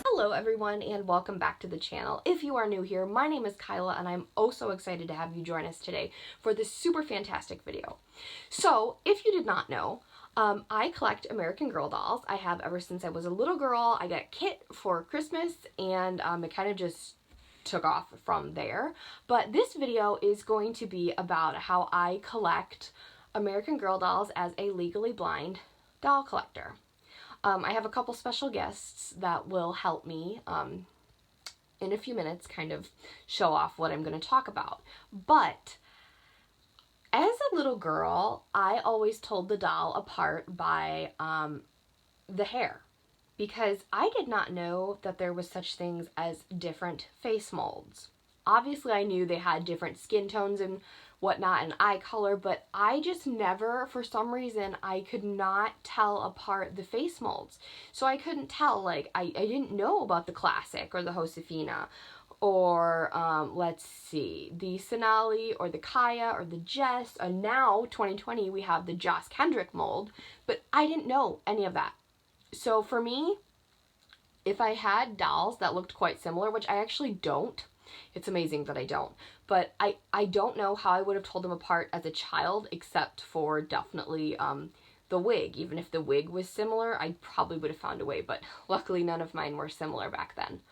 Hello everyone and welcome back to the channel. If you are new here, my name is Kyla and I'm oh so excited to have you join us today for this super fantastic video. So, if you did not know, I collect American Girl dolls. I have ever since I was a little girl. I got Kit for Christmas and it kind of just took off from there. But this video is going to be about how I collect American Girl dolls as a legally blind doll collector. I have a couple special guests that will help me in a few minutes kind of show off what I'm going to talk about. But as a little girl, I always told the doll apart by the hair, because I did not know that there was such things as different face molds. Obviously, I knew they had different skin tones and whatnot and eye color, but I just never, for some reason, I could not tell apart the face molds. So I couldn't tell, like, I didn't know about the Classic or the Josefina or, let's see, the Sonali or the Kaya or the Jess, and now, 2020, we have the Joss Kendrick mold, but I didn't know any of that. So for me, if I had dolls that looked quite similar, which I actually don't, it's amazing that I don't, but I don't know how I would have told them apart as a child, except for definitely the wig. Even if the wig was similar, I probably would have found a way, but luckily none of mine were similar back then.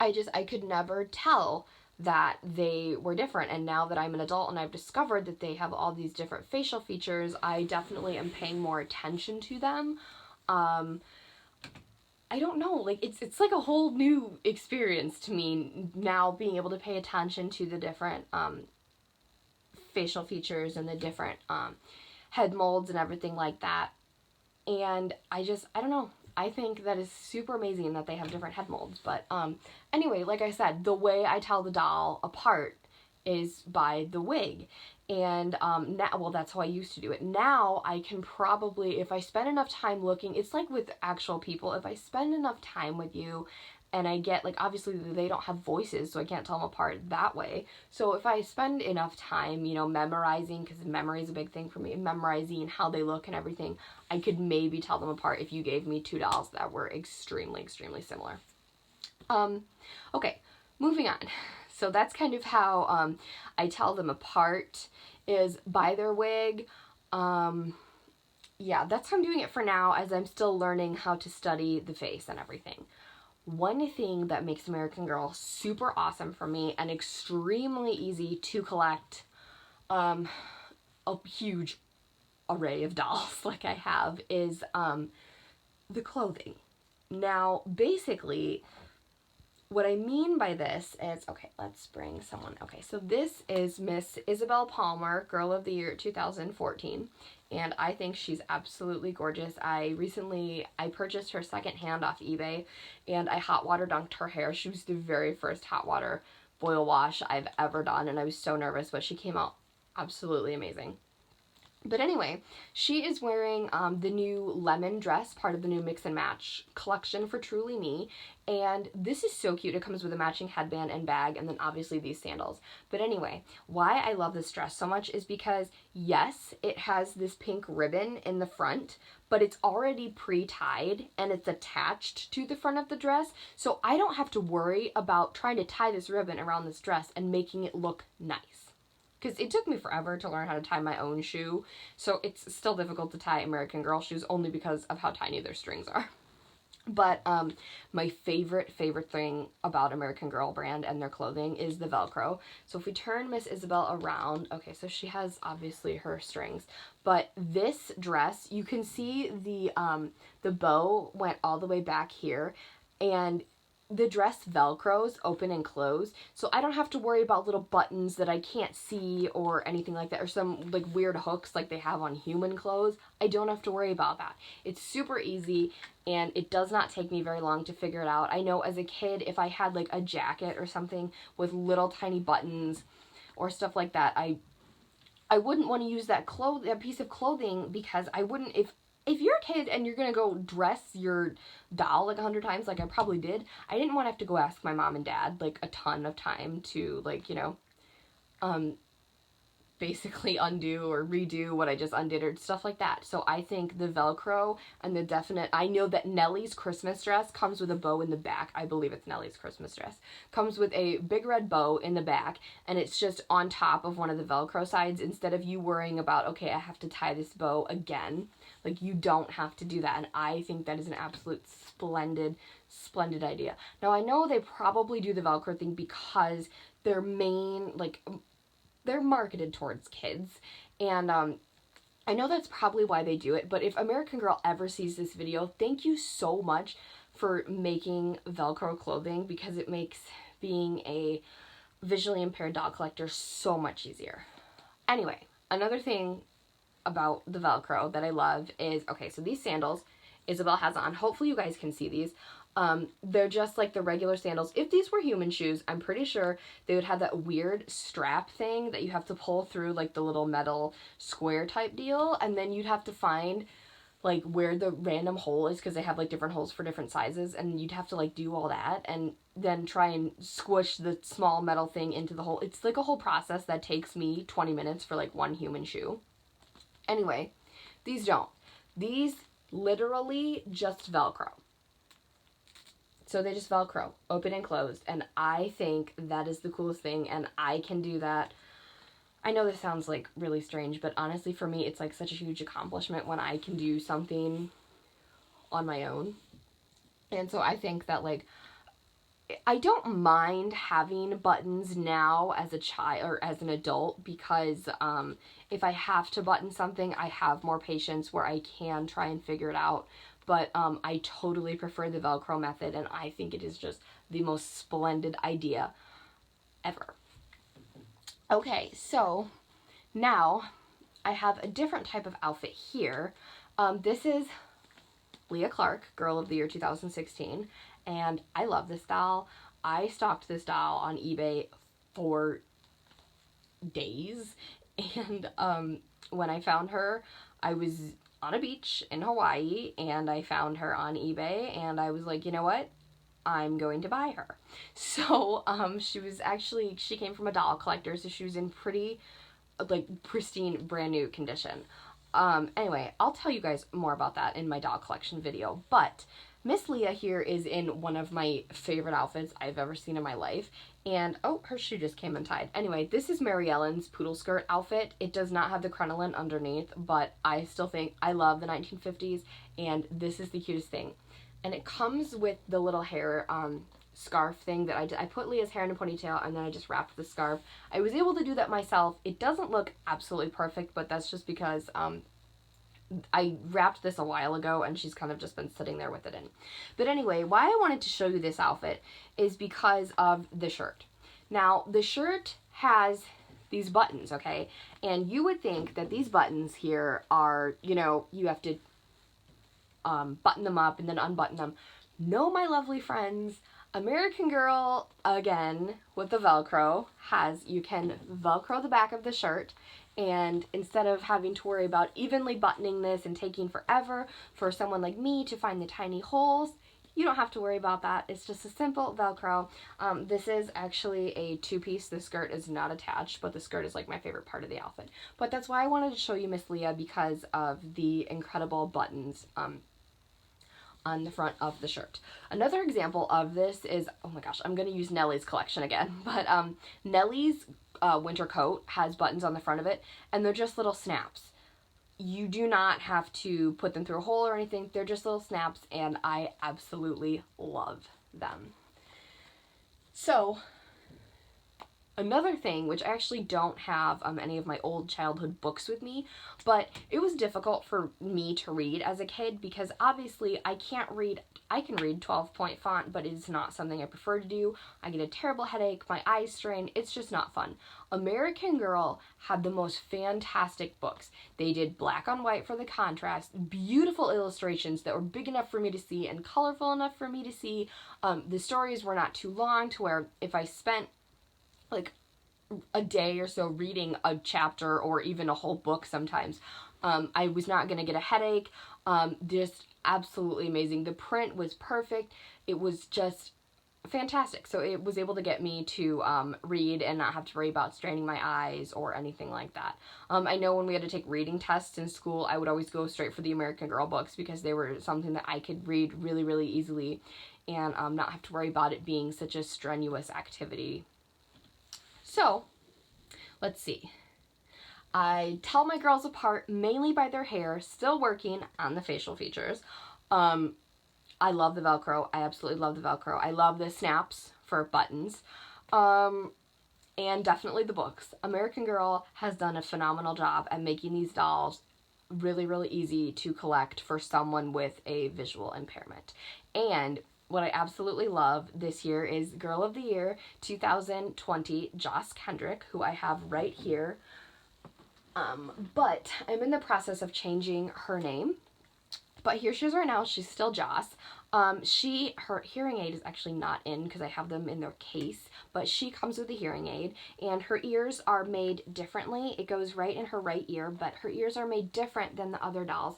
I could never tell that they were different, and now that I'm an adult and I've discovered that they have all these different facial features, I definitely am paying more attention to them. I don't know, like, it's like a whole new experience to me now, being able to pay attention to the different facial features and the different head molds and everything like that. And I don't know, I think that is super amazing that they have different head molds. But anyway, like I said, the way I tell the doll apart is by the wig. And now, well, that's how I used to do it. Now I can probably, if I spend enough time looking, it's like with actual people, if I spend enough time with you and I get, like, obviously they don't have voices, so I can't tell them apart that way. So if I spend enough time, you know, memorizing, because memory is a big thing for me, memorizing how they look and everything, I could maybe tell them apart if you gave me two dolls that were extremely, extremely similar. Okay, moving on. So that's kind of how I tell them apart, is by their wig. Yeah, that's how I'm doing it for now, as I'm still learning how to study the face and everything. One thing that makes American Girl super awesome for me and extremely easy to collect a huge array of dolls like I have is the clothing. Now, basically, what I mean by this is, okay, let's bring someone. Okay, so this is Miss Isabelle Palmer, Girl of the Year 2014, and I think she's absolutely gorgeous. I purchased her secondhand off eBay, and I hot water dunked her hair. She was the very first hot water boil wash I've ever done, and I was so nervous, but she came out absolutely amazing. But anyway, she is wearing the new lemon dress, part of the new Mix and Match collection for Truly Me. And this is so cute. It comes with a matching headband and bag, and then obviously these sandals. But anyway, why I love this dress so much is because, yes, it has this pink ribbon in the front, but it's already pre-tied and it's attached to the front of the dress. So I don't have to worry about trying to tie this ribbon around this dress and making it look nice. Because it took me forever to learn how to tie my own shoe, so it's still difficult to tie American Girl shoes only because of how tiny their strings are. But my favorite thing about American Girl brand and their clothing is the Velcro. So if we turn Miss Isabelle around, okay, so she has obviously her strings, but this dress, you can see the bow went all the way back here, and the dress velcros open and close, so I don't have to worry about little buttons that I can't see or anything like that, or some like weird hooks like they have on human clothes. I don't have to worry about that. It's super easy, and it does not take me very long to figure it out. I know as a kid, if I had like a jacket or something with little tiny buttons or stuff like that, I wouldn't want to use that piece of clothing, because I wouldn't, if you're a kid and you're going to go dress your doll like 100 times, like I probably did, I didn't want to have to go ask my mom and dad like a ton of time to, like, you know, basically undo or redo what I just undid or stuff like that. So I think the Velcro and the definite, I know that Nellie's Christmas dress comes with a bow in the back. I believe it's Nellie's Christmas dress. Comes with a big red bow in the back, and it's just on top of one of the Velcro sides instead of you worrying about, okay, I have to tie this bow again. Like, you don't have to do that, and I think that is an absolute splendid idea. Now, I know they probably do the Velcro thing because their main, like, they're marketed towards kids, and I know that's probably why they do it, but if American Girl ever sees this video, thank you so much for making Velcro clothing, because it makes being a visually impaired doll collector so much easier. Anyway, another thing about the Velcro that I love is, okay, so these sandals Isabelle has on, hopefully you guys can see these. They're just like the regular sandals. If these were human shoes, I'm pretty sure they would have that weird strap thing that you have to pull through, like the little metal square type deal, and then you'd have to find like where the random hole is, because they have like different holes for different sizes, and you'd have to like do all that and then try and squish the small metal thing into the hole. It's like a whole process that takes me 20 minutes for like one human shoe. Anyway, these don't. These literally just Velcro. So they just Velcro, open and closed, and I think that is the coolest thing, and I can do that. I know this sounds like really strange, but honestly for me it's like such a huge accomplishment when I can do something on my own. And so I think that, like, I don't mind having buttons now as a child or as an adult, because if I have to button something, I have more patience where I can try and figure it out. But I totally prefer the Velcro method, and I think it is just the most splendid idea ever. Okay, so now I have a different type of outfit here. This is Leah Clark, Girl of the Year 2016, and I love this doll. I stalked this doll on eBay for days, and when I found her, I was on a beach in Hawaii, and I found her on eBay, and I was like, you know what? I'm going to buy her. So, she came from a doll collector, so she was in pretty, like, pristine, brand new condition. Anyway, I'll tell you guys more about that in my doll collection video, but Miss Leah here is in one of my favorite outfits I've ever seen in my life, and, oh, her shoe just came untied. Anyway, this is Mary Ellen's poodle skirt outfit. It does not have the crinoline underneath, but I still think I love the 1950s, and this is the cutest thing. And it comes with the little hair scarf thing that I did. I put Leah's hair in a ponytail, and then I just wrapped the scarf. I was able to do that myself. It doesn't look absolutely perfect, but that's just because I wrapped this a while ago, and she's kind of just been sitting there with it in. But anyway, why I wanted to show you this outfit is because of the shirt. Now, the shirt has these buttons, okay? And you would think that these buttons here are, you know, you have to button them up and then unbutton them. No, my lovely friends, American Girl, again, with the Velcro, you can Velcro the back of the shirt, and instead of having to worry about evenly buttoning this and taking forever for someone like me to find the tiny holes, you don't have to worry about that. It's just a simple Velcro. This is actually a two-piece. The skirt is not attached, but the skirt is like my favorite part of the outfit. But that's why I wanted to show you Miss Leah, because of the incredible buttons on the front of the shirt. Another example of this is, oh my gosh, I'm going to use Nellie's collection again, but Nellie's winter coat has buttons on the front of it, and they're just little snaps. You do not have to put them through a hole or anything. They're just little snaps, and I absolutely love them. So, another thing, which I actually don't have any of my old childhood books with me, but it was difficult for me to read as a kid, because obviously I can read 12-point font, but it's not something I prefer to do. I get a terrible headache, my eyes strain, it's just not fun. American Girl had the most fantastic books. They did black on white for the contrast, beautiful illustrations that were big enough for me to see and colorful enough for me to see. The stories were not too long to where if I spent like a day or so reading a chapter or even a whole book sometimes, I was not going to get a headache. Just absolutely amazing. The print was perfect. It was just fantastic. So it was able to get me to read and not have to worry about straining my eyes or anything like that. I know when we had to take reading tests in school, I would always go straight for the American Girl books because they were something that I could read really, really easily and not have to worry about it being such a strenuous activity. So, let's see. I tell my girls apart mainly by their hair, still working on the facial features. I love the Velcro. I absolutely love the Velcro. I love the snaps for buttons. And definitely the books. American Girl has done a phenomenal job at making these dolls really, really easy to collect for someone with a visual impairment. And what I absolutely love this year is Girl of the Year 2020, Joss Kendrick, who I have right here. But I'm in the process of changing her name. But here she is right now. She's still Joss. Her hearing aid is actually not in because I have them in their case, but she comes with a hearing aid, and her ears are made differently. It goes right in her right ear, but her ears are made different than the other dolls.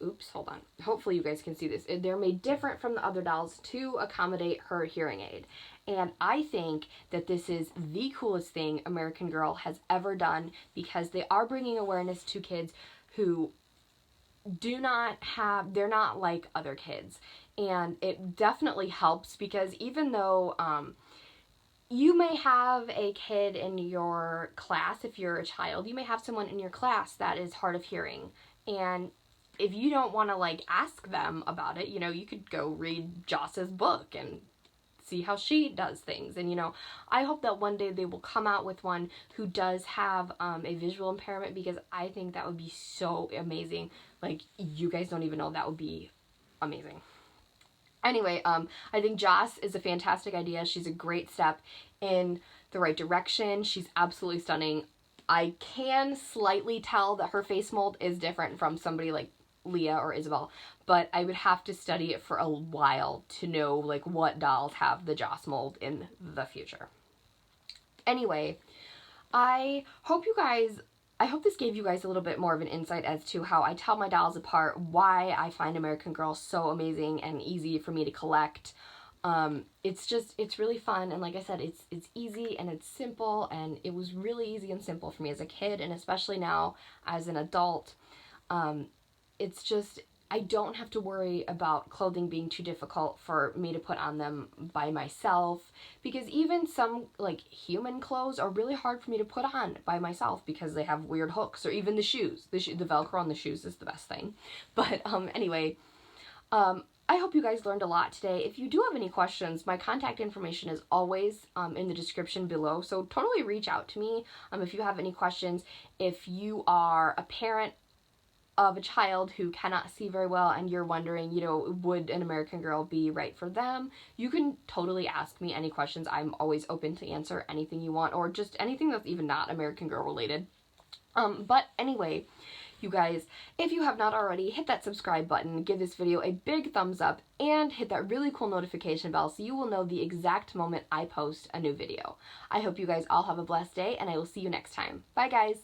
Oops, hold on. Hopefully you guys can see this. They're made different from the other dolls to accommodate her hearing aid. And I think that this is the coolest thing American Girl has ever done because they are bringing awareness to kids who they're not like other kids. And it definitely helps because even though you may have a kid in your class, if you're a child, you may have someone in your class that is hard of hearing. And if you don't want to like ask them about it, you could go read Joss's book and see how she does things. And I hope that one day they will come out with one who does have a visual impairment, because I think that would be so amazing. Like, you guys don't even know, that would be amazing. Anyway, I think Joss is a fantastic idea. She's a great step in the right direction. She's absolutely stunning. I can slightly tell that her face mold is different from somebody like Leah or Isabelle, but I would have to study it for a while to know like what dolls have the Joss mold in the future. Anyway, I hope this gave you guys a little bit more of an insight as to how I tell my dolls apart, why I find American Girl so amazing and easy for me to collect. It's really fun, and like I said, it's easy and it's simple, and it was really easy and simple for me as a kid, and especially now as an adult. It's just, I don't have to worry about clothing being too difficult for me to put on them by myself, because even some like human clothes are really hard for me to put on by myself because they have weird hooks, or even the shoes. The Velcro on the shoes is the best thing. But anyway, I hope you guys learned a lot today. If you do have any questions, my contact information is always in the description below, so totally reach out to me if you have any questions. If you are a parent of a child who cannot see very well and you're wondering, would an American Girl be right for them, you can totally ask me any questions. I'm always open to answer anything you want, or just anything that's even not American Girl related. But anyway, you guys, if you have not already, hit that subscribe button, give this video a big thumbs up, and hit that really cool notification bell so you will know the exact moment I post a new video. I hope you guys all have a blessed day, and I will see you next time. Bye, guys!